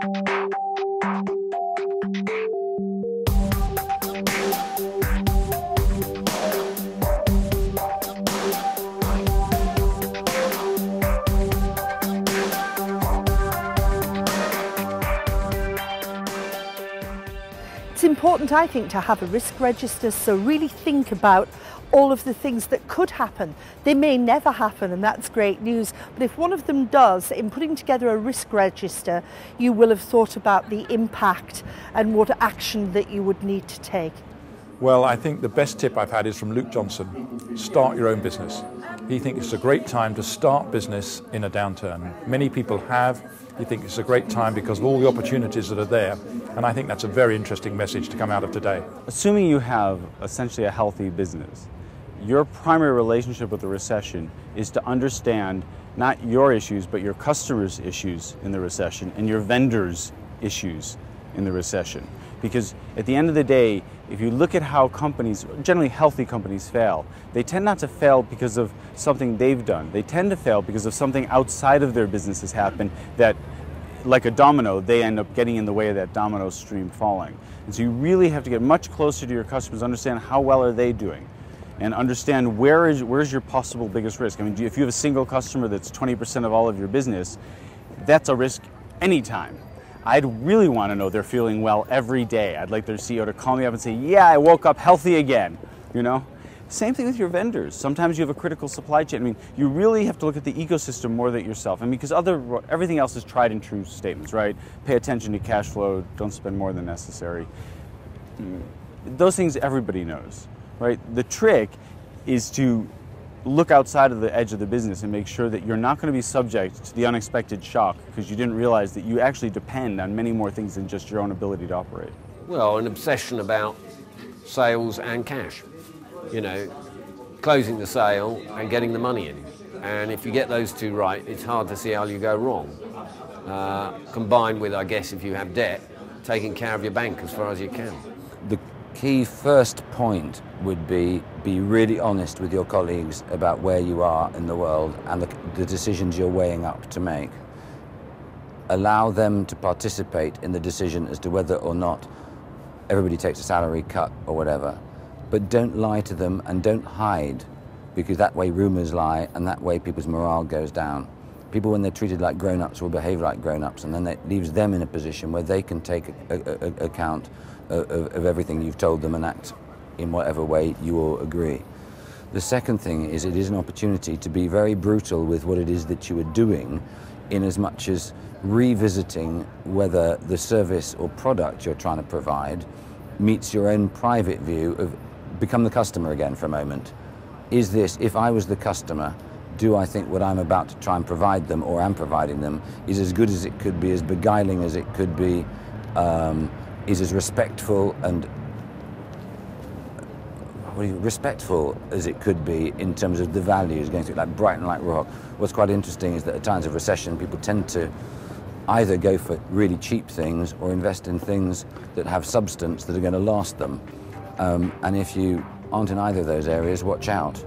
It's important, I think, to have a risk register, so really think about all of the things that could happen. They may never happen, and that's great news, but if one of them does, in putting together a risk register, you will have thought about the impact and what action that you would need to take. Well, I think the best tip I've had is from Luke Johnson: start your own business. He thinks it's a great time to start business in a downturn. Many people have. He thinks it's a great time because of all the opportunities that are there, and I think that's a very interesting message to come out of today. Assuming you have essentially a healthy business, your primary relationship with the recession is to understand not your issues, but your customers' issues in the recession and your vendors' issues in the recession. Because at the end of the day, if you look at how companies, generally healthy companies, fail, they tend not to fail because of something they've done. They tend to fail because of something outside of their business has happened that, like a domino, they end up getting in the way of that domino stream falling. And so you really have to get much closer to your customers, understand how well are they doing, and understand where's your possible biggest risk. I mean, if you have a single customer that's 20% of all of your business, that's a risk anytime. I'd really want to know they're feeling well every day. I'd like their CEO to call me up and say, yeah, I woke up healthy again, you know? Same thing with your vendors. Sometimes you have a critical supply chain. I mean, you really have to look at the ecosystem more than yourself. I mean, because everything else is tried and true statements, right? Pay attention to cash flow, don't spend more than necessary. Those things everybody knows, right? The trick is to look outside of the edge of the business and make sure that you're not going to be subject to the unexpected shock because you didn't realize that you actually depend on many more things than just your own ability to operate. Well, an obsession about sales and cash. You know, closing the sale and getting the money in. And if you get those two right, it's hard to see how you go wrong. Combined with, I guess, if you have debt, taking care of your bank as far as you can. The key first point would be really honest with your colleagues about where you are in the world and the decisions you're weighing up to make. Allow them to participate in the decision as to whether or not everybody takes a salary cut or whatever. But don't lie to them and don't hide, because that way rumors lie and that way people's morale goes down. People, when they're treated like grown-ups, will behave like grown-ups, and then that leaves them in a position where they can take account of everything you've told them and act in whatever way you all agree. The second thing is it is an opportunity to be very brutal with what it is that you are doing, in as much as revisiting whether the service or product you're trying to provide meets your own private view of become the customer again for a moment. Is this, if I was the customer, do I think what I'm about to try and provide them, or am providing them, is as good as it could be, as beguiling as it could be, is as respectful and respectful as it could be in terms of the values going through, like bright and like rock. What's quite interesting is that at times of recession, people tend to either go for really cheap things or invest in things that have substance that are going to last them. And if you aren't in either of those areas, watch out.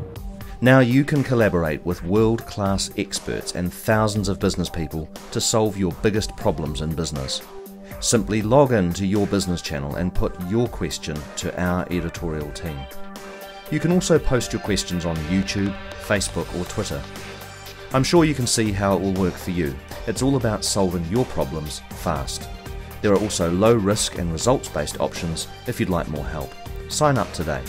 Now you can collaborate with world-class experts and thousands of business people to solve your biggest problems in business. Simply log in to your business channel and put your question to our editorial team. You can also post your questions on YouTube, Facebook or Twitter. I'm sure you can see how it will work for you. It's all about solving your problems fast. There are also low risk and results-based options if you'd like more help. Sign up today.